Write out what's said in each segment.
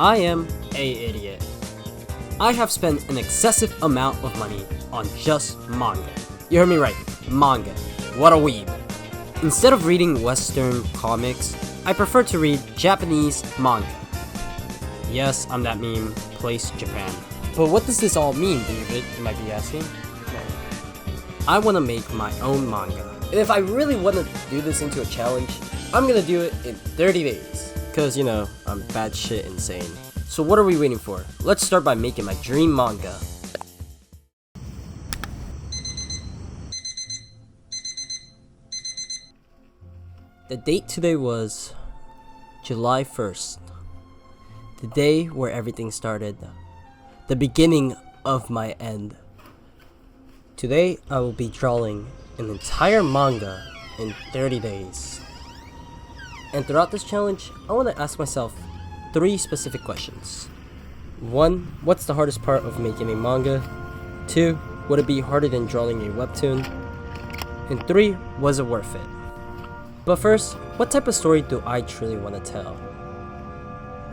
I am a idiot. I have spent an excessive amount of money on just manga. You heard me right, manga. What a weeb. Instead of reading Western comics, I prefer to read Japanese manga. Yes, I'm that meme, place Japan. But what does this all mean, David, you might be asking? I want to make my own manga. And if I really want to do this into a challenge, I'm gonna do it in 30 days. Cause you know, I'm bad shit insane. So what are we waiting for? Let's start by making my dream manga. The date today was July 1st. The day where everything started. The beginning of my end. Today I will be drawing an entire manga in 30 days. And throughout this challenge, I want to ask myself 3 specific questions. 1. What's the hardest part of making a manga? 2. Would it be harder than drawing a webtoon? And 3. Was it worth it? But first, what type of story do I truly want to tell?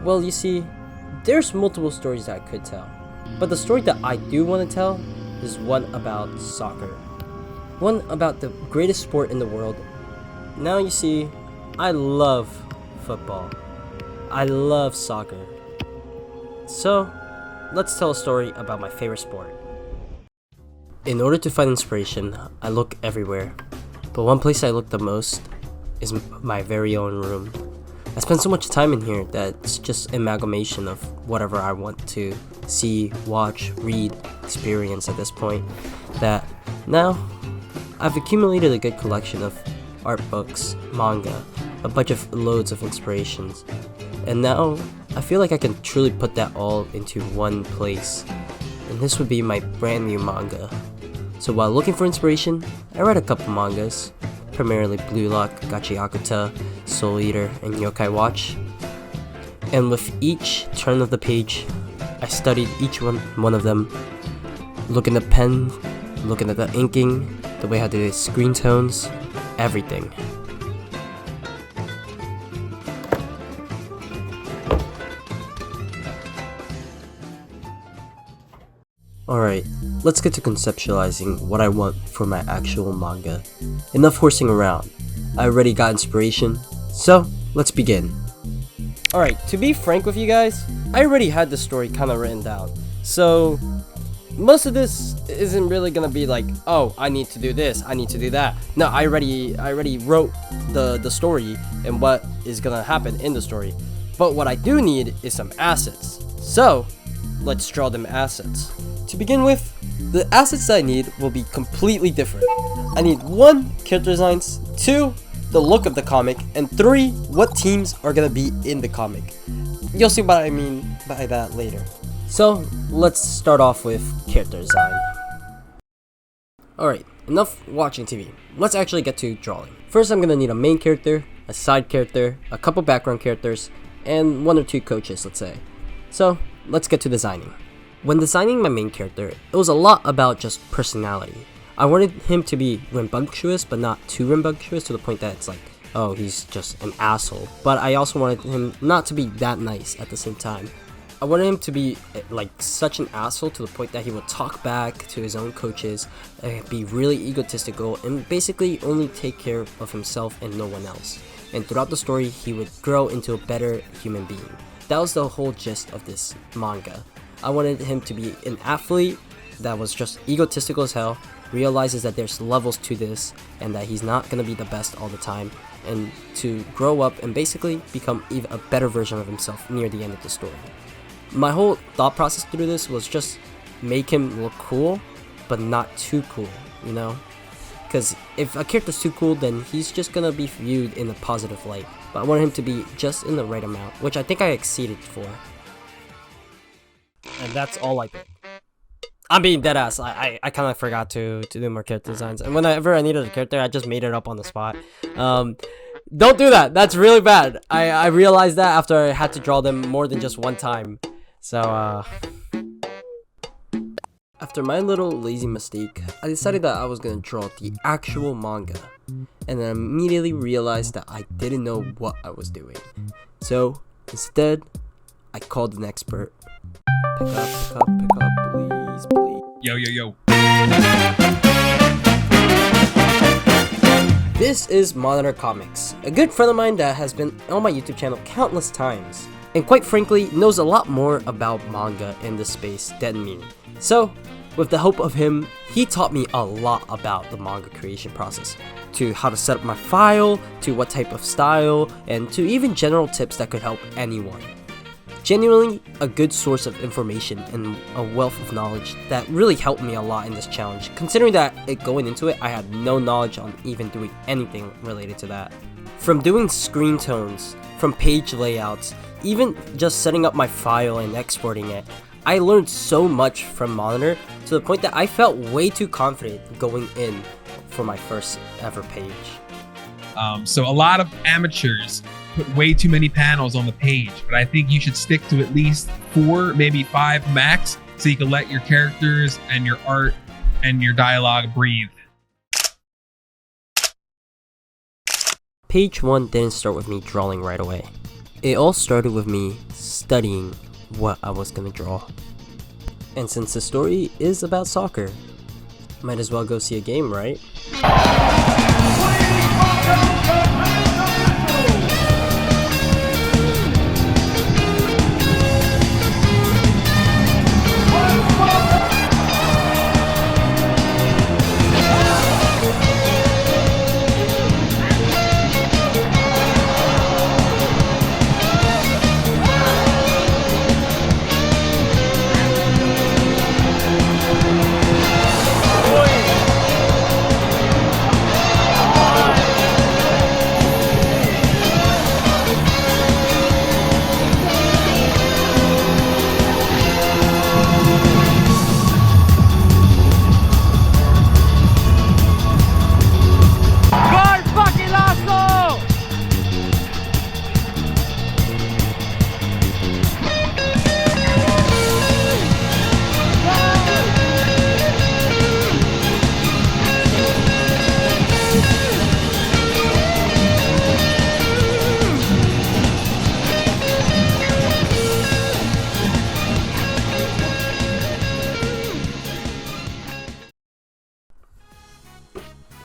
Well, you see, there's multiple stories that I could tell. But the story that I do want to tell is one about soccer. One about the greatest sport in the world. Now you see, I love football. I love soccer. So, let's tell a story about my favorite sport. In order to find inspiration, I look everywhere. But one place I look the most is my very own room. I spend so much time in here that it's just amalgamation of whatever I want to see, watch, read, experience at this point, that now I've accumulated a good collection of art books, manga, a bunch of loads of inspirations, and now I feel like I can truly put that all into one place, and this would be my brand new manga. So while looking for inspiration, I read a couple mangas, primarily Blue Lock, Gachiakuta, Soul Eater, and Yokai Watch, and with each turn of the page, I studied each one of them, looking at the pen, looking at the inking, the way how they did screen tones, everything. Alright, let's get to conceptualizing what I want for my actual manga. Enough horsing around. I already got inspiration, so let's begin. Alright, to be frank with you guys, I already had the story kinda written down. So, most of this isn't really gonna be like, oh, I need to do this, I need to do that. No, I already wrote the story and what is gonna happen in the story. But what I do need is some assets. So, let's draw them assets. To begin with, the assets that I need will be completely different. I need 1. Character designs, 2. The look of the comic, and 3. What teams are gonna be in the comic. You'll see what I mean by that later. So, let's start off with character design. Alright, enough watching TV. Let's actually get to drawing. First, I'm gonna need a main character, a side character, a couple background characters, and 1 or 2 coaches, let's say. So, let's get to designing. When designing my main character, it was a lot about just personality. I wanted him to be rambunctious, but not too rambunctious to the point that it's like, oh, he's just an asshole. But I also wanted him not to be that nice at the same time. I wanted him to be like such an asshole to the point that he would talk back to his own coaches, be really egotistical, and basically only take care of himself and no one else. And throughout the story, he would grow into a better human being. That was the whole gist of this manga. I wanted him to be an athlete that was just egotistical as hell, realizes that there's levels to this, and that he's not gonna be the best all the time, and to grow up and basically become even a better version of himself near the end of the story. My whole thought process through this was just make him look cool, but not too cool, you know? Because if a character's too cool, then he's just gonna be viewed in a positive light. But I wanted him to be just in the right amount, which I think I exceeded for. And that's all I did. I'm being deadass. I kind of forgot to do more character designs. And whenever I needed a character, I just made it up on the spot. Don't do that. That's really bad. I realized that after I had to draw them more than just one time. So, after my little lazy mistake, I decided that I was going to draw the actual manga. And then immediately realized that I didn't know what I was doing. So, instead, I I called an expert. Pick up, please. Yo. This is Monitor Comics, a good friend of mine that has been on my YouTube channel countless times, and quite frankly knows a lot more about manga in this space than me. So, with the help of him, he taught me a lot about the manga creation process, to how to set up my file, to what type of style, and to even general tips that could help anyone. Genuinely a good source of information and a wealth of knowledge that really helped me a lot in this challenge, considering that going into it I had no knowledge on even doing anything related to that. From doing screen tones, from page layouts, even just setting up my file and exporting it, I learned so much from Monitor to the point that I felt way too confident going in for my first ever page. So a lot of amateurs put way too many panels on the page, but I think you should stick to at least 4, maybe 5 max, so you can let your characters and your art and your dialogue breathe. Page 1 didn't start with me drawing right away. It all started with me studying what I was gonna draw. And since the story is about soccer, might as well go see a game, right?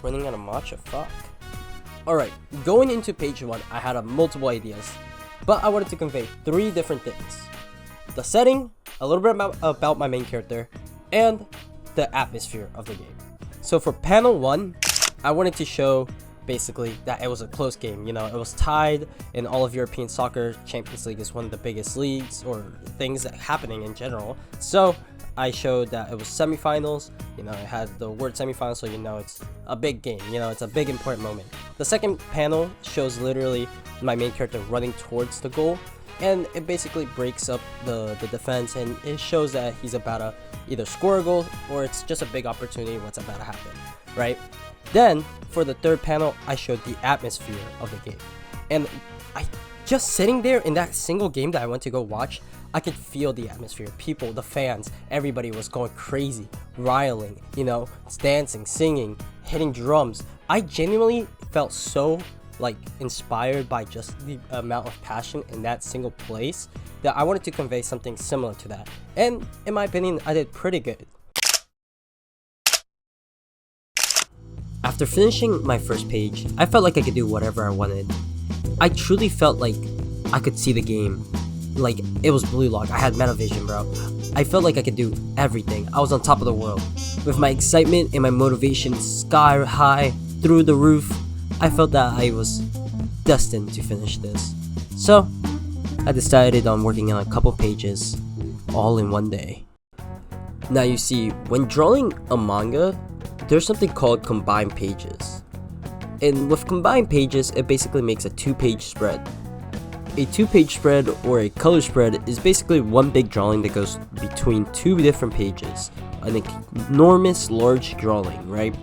Running out of matcha, fuck. Alright, going into page 1, I had multiple ideas, but I wanted to convey 3 different things. The setting, a little bit about my main character, and the atmosphere of the game. So for panel 1, I wanted to show basically that it was a close game. You know, it was tied in all of European soccer. Champions League is one of the biggest leagues or things that happening in general. So I showed that it was semifinals. You know, it had the word semifinals, so you know it's a big game. You know, it's a big important moment. The second panel shows literally my main character running towards the goal, and it basically breaks up the defense, and it shows that he's about to either score a goal or it's just a big opportunity what's about to happen, right? Then for the third panel, I showed the atmosphere of the game, and I just sitting there in that single game that I went to go watch, I could feel the atmosphere. People, the fans, everybody was going crazy, riling, you know, dancing, singing, hitting drums. I genuinely felt so like inspired by just the amount of passion in that single place that I wanted to convey something similar to that. And in my opinion, I did pretty good. After finishing my first page, I felt like I could do whatever I wanted. I truly felt like I could see the game. Like, it was blue lock. I had metavision, bro. I felt like I could do everything. I was on top of the world. With my excitement and my motivation sky high, through the roof, I felt that I was destined to finish this. So, I decided on working on a couple pages, all in one day. Now you see, when drawing a manga, there's something called combined pages. And with combined pages, it basically makes a 2-page spread. A 2-page spread or a color spread is basically one big drawing that goes between 2 different pages. An enormous large drawing, right?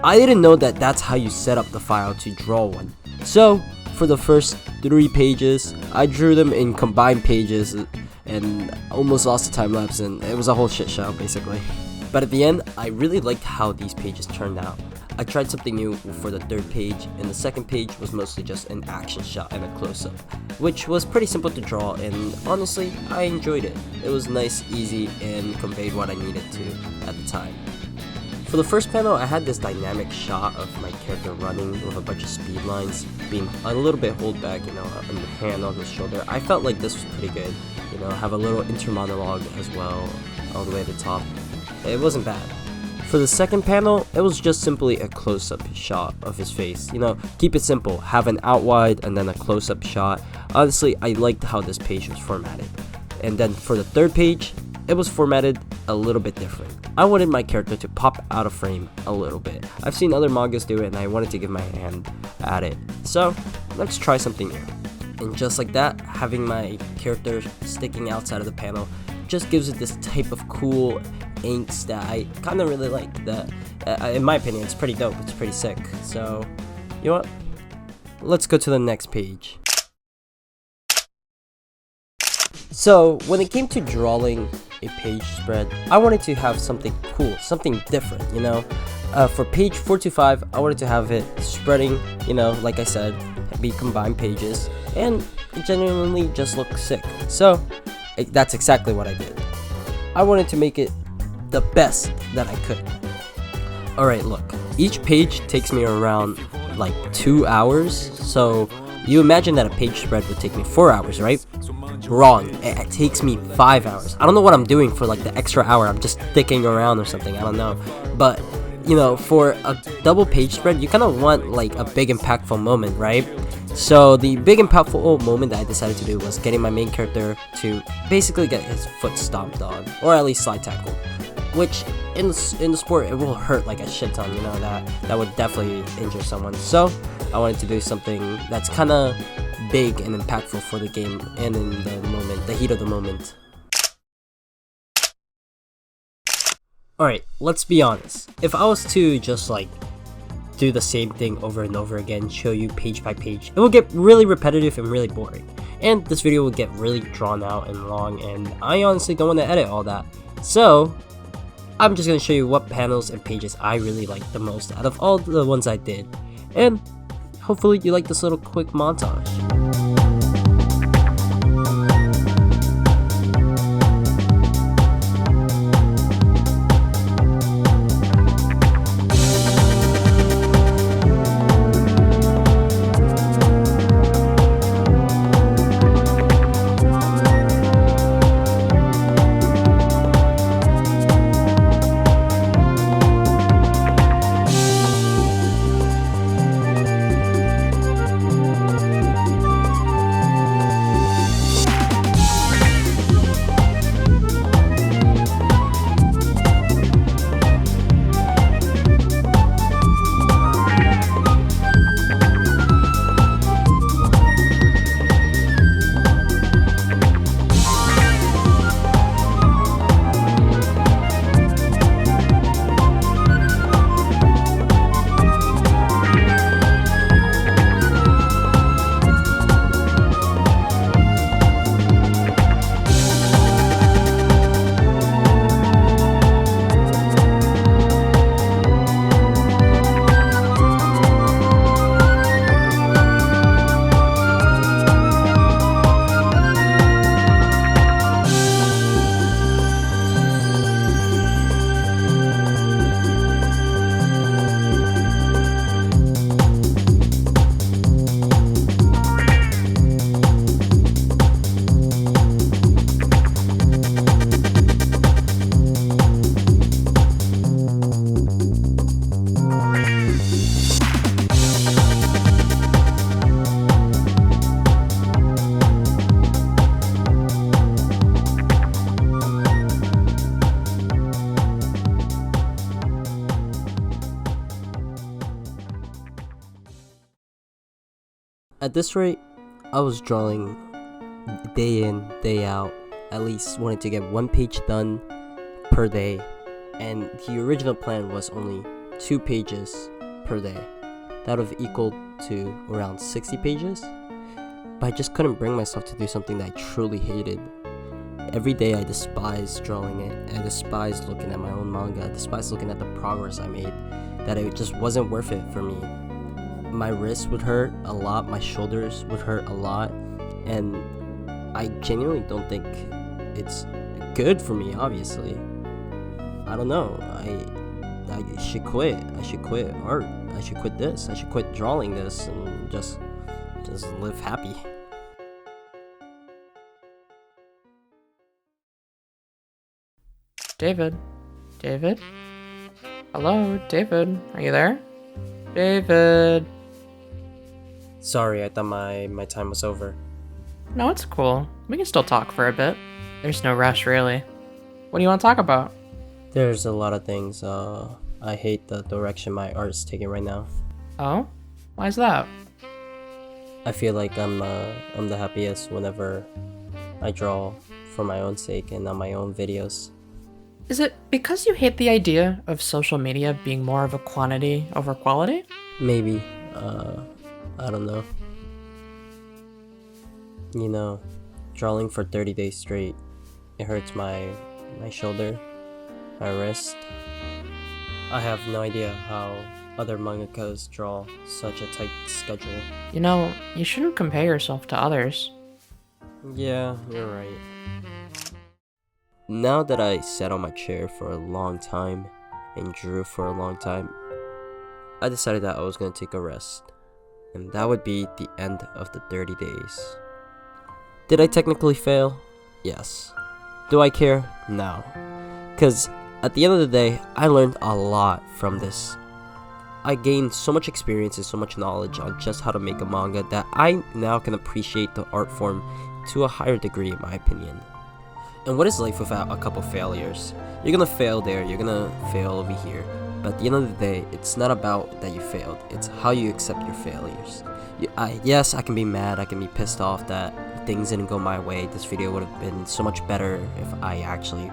I didn't know that that's how you set up the file to draw one. So, for the first 3 pages, I drew them in combined pages and almost lost the time lapse, and it was a whole shit show basically. But at the end, I really liked how these pages turned out. I tried something new for the third page, and the second page was mostly just an action shot and a close-up, which was pretty simple to draw, and honestly, I enjoyed it. It was nice, easy, and conveyed what I needed to at the time. For the first panel, I had this dynamic shot of my character running with a bunch of speed lines, being a little bit hold back, on the hand on his shoulder. I felt like this was pretty good, have a little intermonologue as well, all the way to the top. It wasn't bad. For the second panel, it was just simply a close-up shot of his face. Keep it simple, have an out wide and then a close-up shot. Honestly, I liked how this page was formatted. And then for the third page, it was formatted a little bit different. I wanted my character to pop out of frame a little bit. I've seen other mangas do it and I wanted to give my hand at it. So, let's try something new. And just like that, having my character sticking outside of the panel just gives it this type of cool angst that I kind of really like. That, in my opinion, it's pretty dope. It's pretty sick. So, you know what? Let's go to the next page. So, when it came to drawing a page spread, I wanted to have something cool, something different, For page 4 to 5, I wanted to have it spreading, like I said, be combined pages, and it genuinely just looked sick. So, that's exactly what I did. I wanted to make it the best that I could. Alright, look, each page takes me around like 2 hours, so you imagine that a page spread would take me 4 hours, right? Wrong, it takes me 5 hours. I don't know what I'm doing for like the extra hour. I'm just sticking around or something, I don't know. But, for a double page spread, you kind of want like a big impactful moment, right? So the big impactful moment that I decided to do was getting my main character to basically get his foot stomped on, or at least slide tackle, which in the sport it will hurt like a shit ton, that would definitely injure someone. So I wanted to do something that's kind of big and impactful for the game and in the moment, the heat of the moment. Alright, let's be honest. If I was to just like do the same thing over and over again, show you page by page, it will get really repetitive and really boring. And this video will get really drawn out and long, and I honestly don't want to edit all that. So, I'm just going to show you what panels and pages I really liked the most out of all the ones I did. And hopefully you like this little quick montage. At this rate, I was drawing day in, day out, at least wanted to get one page done per day, and the original plan was only 2 pages per day. That would have equaled to around 60 pages, but I just couldn't bring myself to do something that I truly hated. Every day I despised drawing it, I despised looking at my own manga, I despised looking at the progress I made, that it just wasn't worth it for me. My wrists would hurt a lot, my shoulders would hurt a lot, and I genuinely don't think it's good for me, obviously. I don't know. I should quit. I should quit art. I should quit this. I should quit drawing this and just live happy. David? David? Hello, David? Are you there? David? Sorry, I thought my time was over. No, it's cool. We can still talk for a bit. There's no rush, really. What do you want to talk about? There's a lot of things. I hate the direction my art's taking right now. Oh? Why is that? I feel like I'm the happiest whenever I draw for my own sake and on my own videos. Is it because you hate the idea of social media being more of a quantity over quality? Maybe. I don't know. You know, drawing for 30 days straight, it hurts my shoulder, my wrist. I have no idea how other mangakas draw such a tight schedule. You know, you shouldn't compare yourself to others. Yeah, you're right. Now that I sat on my chair for a long time and drew for a long time, I decided that I was going to take a rest. And that would be the end of the 30 days. Did I technically fail? Yes. Do I care? No. Because at the end of the day, I learned a lot from this. I gained so much experience and so much knowledge on just how to make a manga that I now can appreciate the art form to a higher degree, in my opinion. And what is life without a couple failures? You're gonna fail there, you're gonna fail over here. But at the end of the day, it's not about that you failed, it's how you accept your failures. Yes, I can be mad, I can be pissed off that things didn't go my way. This video would have been so much better if I actually,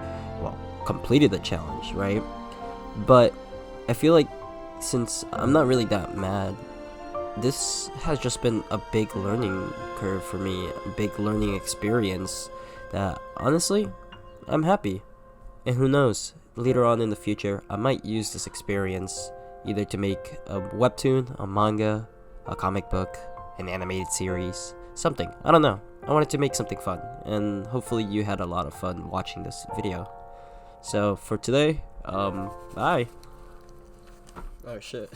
completed the challenge, right? But I feel like since I'm not really that mad, this has just been a big learning curve for me, a big learning experience that honestly, I'm happy. And who knows, later on in the future, I might use this experience either to make a webtoon, a manga, a comic book, an animated series, something. I don't know. I wanted to make something fun, and hopefully you had a lot of fun watching this video. So for today, bye. Oh shit.